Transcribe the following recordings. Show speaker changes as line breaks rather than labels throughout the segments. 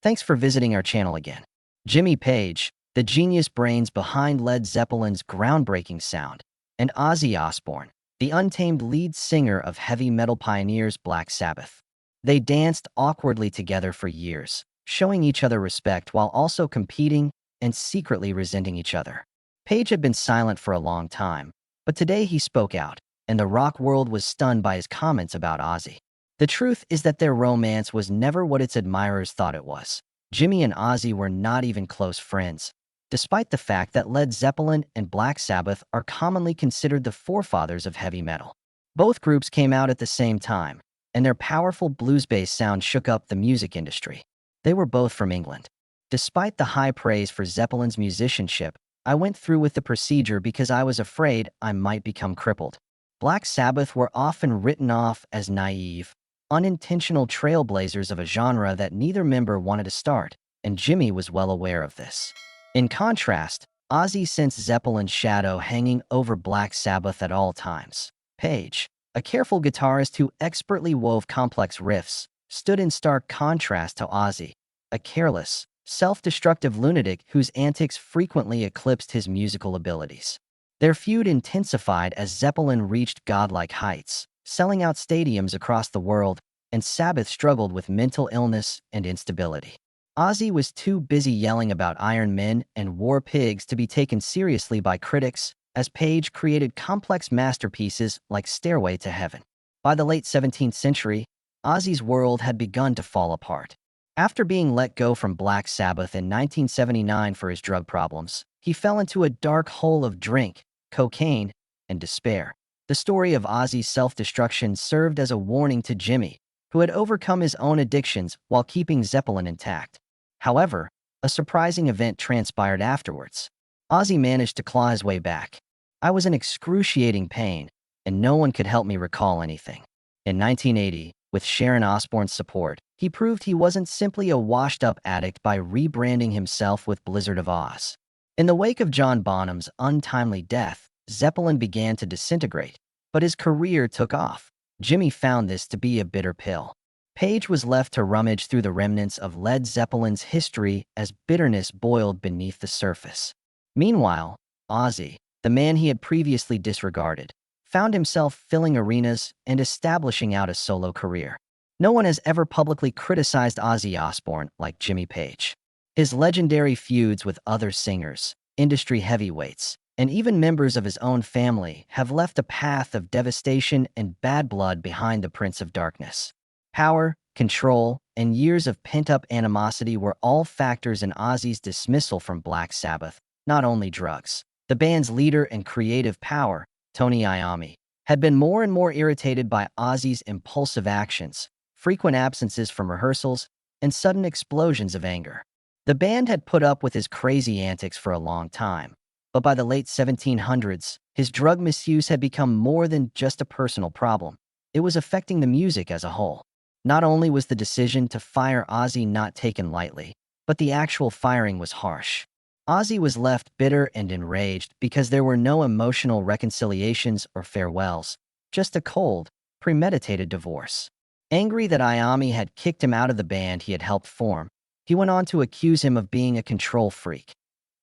Thanks for visiting our channel again. Jimmy Page, the genius brains behind Led Zeppelin's groundbreaking sound, and Ozzy Osbourne, the untamed lead singer of heavy metal pioneers Black Sabbath. They danced awkwardly together for years, showing each other respect while also competing and secretly resenting each other. Page had been silent for a long time, but today he spoke out, and the rock world was stunned by his comments about Ozzy. The truth is that their romance was never what its admirers thought it was. Jimmy and Ozzy were not even close friends, despite the fact that Led Zeppelin and Black Sabbath are commonly considered the forefathers of heavy metal. Both groups came out at the same time, and their powerful blues-based sound shook up the music industry. They were both from England. Despite the high praise for Zeppelin's musicianship, I went through with the procedure because I was afraid I might become crippled. Black Sabbath were often written off as naive, unintentional trailblazers of a genre that neither member wanted to start, and Jimmy was well aware of this. In contrast, Ozzy sensed Zeppelin's shadow hanging over Black Sabbath at all times. Page, a careful guitarist who expertly wove complex riffs, stood in stark contrast to Ozzy, a careless, self-destructive lunatic whose antics frequently eclipsed his musical abilities. Their feud intensified as Zeppelin reached godlike heights, selling out stadiums across the world, and Sabbath struggled with mental illness and instability. Ozzy was too busy yelling about Iron Men and War Pigs to be taken seriously by critics, as Page created complex masterpieces like Stairway to Heaven. By the late 17th century, Ozzy's world had begun to fall apart. After being let go from Black Sabbath in 1979 for his drug problems, he fell into a dark hole of drink, cocaine, and despair. The story of Ozzy's self-destruction served as a warning to Jimmy, who had overcome his own addictions while keeping Zeppelin intact. However, a surprising event transpired afterwards. Ozzy managed to claw his way back. I was in excruciating pain, and no one could help me recall anything. In 1980, with Sharon Osbourne's support, he proved he wasn't simply a washed-up addict by rebranding himself with Blizzard of Oz. In the wake of John Bonham's untimely death, Zeppelin began to disintegrate, but his career took off. Jimmy found this to be a bitter pill. Page was left to rummage through the remnants of Led Zeppelin's history as bitterness boiled beneath the surface. Meanwhile, Ozzy, the man he had previously disregarded, found himself filling arenas and establishing out a solo career. No one has ever publicly criticized Ozzy Osbourne like Jimmy Page. His legendary feuds with other singers, industry heavyweights, and even members of his own family have left a path of devastation and bad blood behind the Prince of Darkness. Power, control, and years of pent-up animosity were all factors in Ozzy's dismissal from Black Sabbath, not only drugs. The band's leader and creative power, Tony Iommi, had been more and more irritated by Ozzy's impulsive actions, frequent absences from rehearsals, and sudden explosions of anger. The band had put up with his crazy antics for a long time, but by the late 1700s, his drug misuse had become more than just a personal problem. It was affecting the music as a whole. Not only was the decision to fire Ozzy not taken lightly, but the actual firing was harsh. Ozzy was left bitter and enraged because there were no emotional reconciliations or farewells, just a cold, premeditated divorce. Angry that Iommi had kicked him out of the band he had helped form, he went on to accuse him of being a control freak.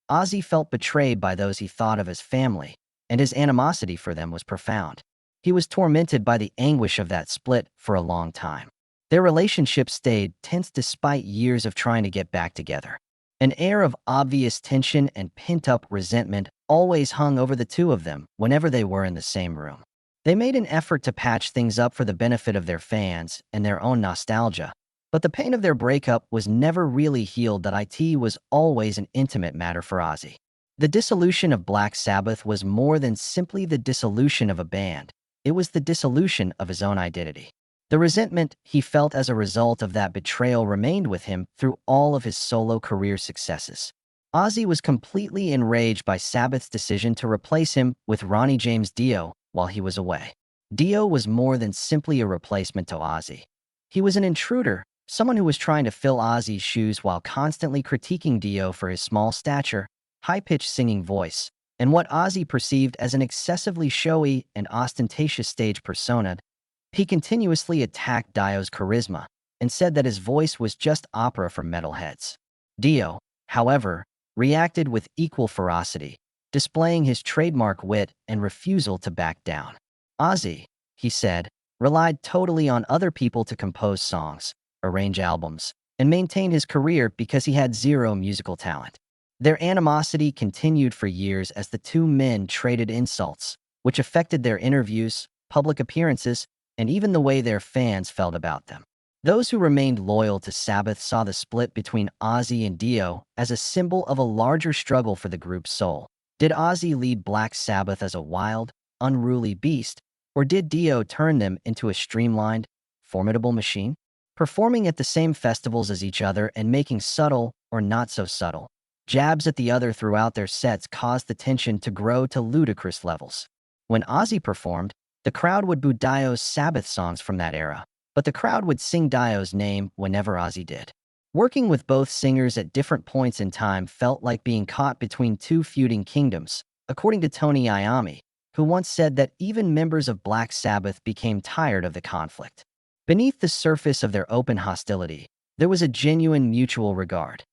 Ozzy felt betrayed by those he thought of as family, and his animosity for them was profound. He was tormented by the anguish of that split for a long time. Their relationship stayed tense despite years of trying to get back together. An air of obvious tension and pent-up resentment always hung over the two of them whenever they were in the same room. They made an effort to patch things up for the benefit of their fans and their own nostalgia, but the pain of their breakup was never really healed. That it was always an intimate matter for Ozzy. The dissolution of Black Sabbath was more than simply the dissolution of a band. It was the dissolution of his own identity. The resentment he felt as a result of that betrayal remained with him through all of his solo career successes. Ozzy was completely enraged by Sabbath's decision to replace him with Ronnie James Dio while he was away. Dio was more than simply a replacement to Ozzy. He was an intruder, someone who was trying to fill Ozzy's shoes while constantly critiquing Dio for his small stature, high-pitched singing voice, and what Ozzy perceived as an excessively showy and ostentatious stage persona. He continuously attacked Dio's charisma, and said that his voice was just opera for metalheads. Dio, however, reacted with equal ferocity, displaying his trademark wit and refusal to back down. Ozzy, he said, relied totally on other people to compose songs, arrange albums, and maintain his career because he had zero musical talent. Their animosity continued for years as the two men traded insults, which affected their interviews, public appearances, and even the way their fans felt about them. Those who remained loyal to Sabbath saw the split between Ozzy and Dio as a symbol of a larger struggle for the group's soul. Did Ozzy lead Black Sabbath as a wild, unruly beast, or did Dio turn them into a streamlined, formidable machine? Performing at the same festivals as each other and making subtle, or not so subtle, jabs at the other throughout their sets caused the tension to grow to ludicrous levels. When Ozzy performed, the crowd would boo Dio's Sabbath songs from that era, but the crowd would sing Dio's name whenever Ozzy did. Working with both singers at different points in time felt like being caught between two feuding kingdoms, according to Tony Iommi, who once said that even members of Black Sabbath became tired of the conflict. Beneath the surface of their open hostility, there was a genuine mutual regard.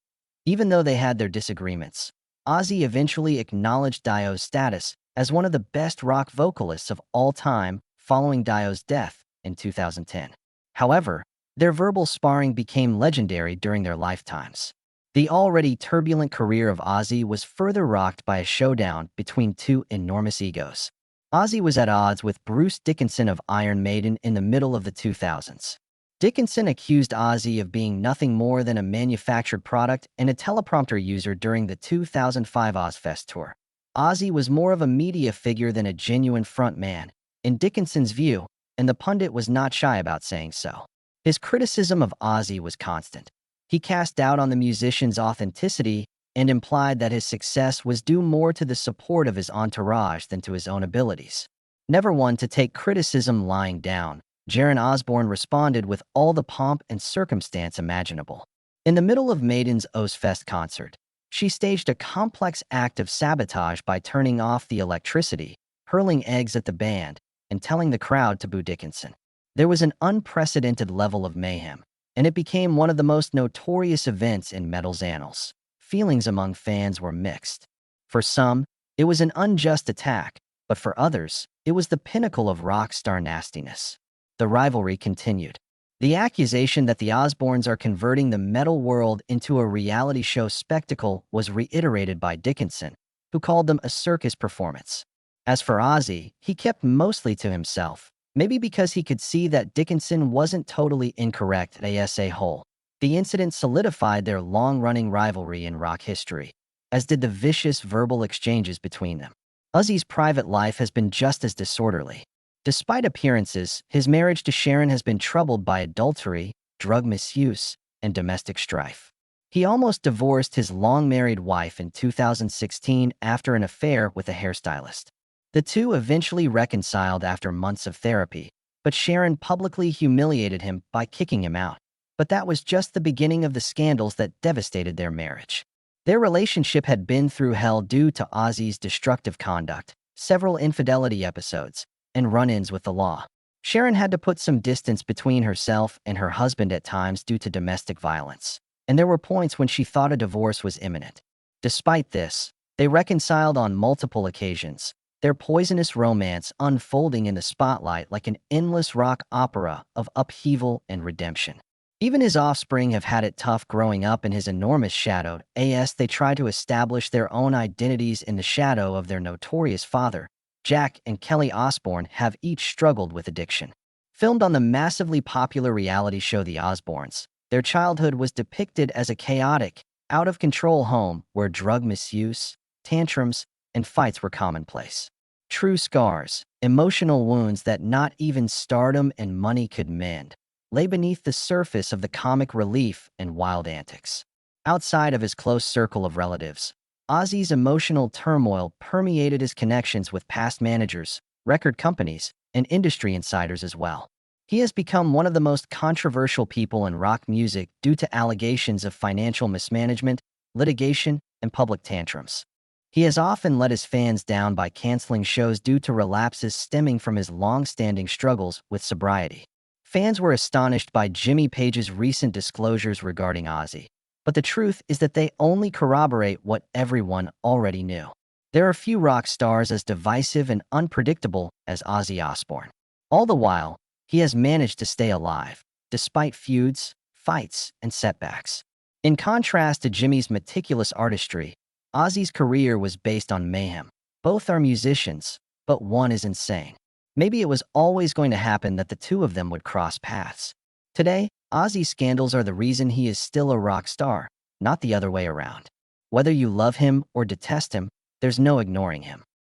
Even though they had their disagreements, Ozzy eventually acknowledged Dio's status as one of the best rock vocalists of all time following Dio's death in 2010. However, their verbal sparring became legendary during their lifetimes. The already turbulent career of Ozzy was further rocked by a showdown between two enormous egos. Ozzy was at odds with Bruce Dickinson of Iron Maiden in the middle of the 2000s. Dickinson accused Ozzy of being nothing more than a manufactured product and a teleprompter user during the 2005 Ozfest tour. Ozzy was more of a media figure than a genuine frontman, in Dickinson's view, and the pundit was not shy about saying so. His criticism of Ozzy was constant. He cast doubt on the musician's authenticity and implied that his success was due more to the support of his entourage than to his own abilities. Never one to take criticism lying down, Sharon Osbourne responded with all the pomp and circumstance imaginable. In the middle of Maiden's Ozfest concert, she staged a complex act of sabotage by turning off the electricity, hurling eggs at the band, and telling the crowd to boo Dickinson. There was an unprecedented level of mayhem, and it became one of the most notorious events in metal's annals. Feelings among fans were mixed. For some, it was an unjust attack, but for others, it was the pinnacle of rock star nastiness. The rivalry continued. The accusation that the Osbournes are converting the metal world into a reality show spectacle was reiterated by Dickinson, who called them a circus performance. As for Ozzy, he kept mostly to himself, maybe because he could see that Dickinson wasn't totally incorrect as a whole. The incident solidified their long-running rivalry in rock history, as did the vicious verbal exchanges between them. Ozzy's private life has been just as disorderly. Despite appearances, his marriage to Sharon has been troubled by adultery, drug misuse, and domestic strife. He almost divorced his long-married wife in 2016 after an affair with a hairstylist. The two eventually reconciled after months of therapy, but Sharon publicly humiliated him by kicking him out. But that was just the beginning of the scandals that devastated their marriage. Their relationship had been through hell due to Ozzy's destructive conduct, several infidelity episodes, and run-ins with the law. Sharon had to put some distance between herself and her husband at times due to domestic violence, and there were points when she thought a divorce was imminent. Despite this, they reconciled on multiple occasions, their poisonous romance unfolding in the spotlight like an endless rock opera of upheaval and redemption. Even his offspring have had it tough growing up in his enormous shadow, as they try to establish their own identities in the shadow of their notorious father. Jack and Kelly Osbourne have each struggled with addiction. Filmed on the massively popular reality show The Osbournes, their childhood was depicted as a chaotic, out-of-control home where drug misuse, tantrums, and fights were commonplace. True scars, emotional wounds that not even stardom and money could mend, lay beneath the surface of the comic relief and wild antics. Outside of his close circle of relatives, Ozzy's emotional turmoil permeated his connections with past managers, record companies, and industry insiders as well. He has become one of the most controversial people in rock music due to allegations of financial mismanagement, litigation, and public tantrums. He has often let his fans down by canceling shows due to relapses stemming from his long-standing struggles with sobriety. Fans were astonished by Jimmy Page's recent disclosures regarding Ozzy, but the truth is that they only corroborate what everyone already knew. There are few rock stars as divisive and unpredictable as Ozzy Osbourne. All the while, he has managed to stay alive, despite feuds, fights, and setbacks. In contrast to Jimmy's meticulous artistry, Ozzy's career was based on mayhem. Both are musicians, but one is insane. Maybe it was always going to happen that the two of them would cross paths. Today, Ozzy's scandals are the reason he is still a rock star, not the other way around. Whether you love him or detest him, there's no ignoring him.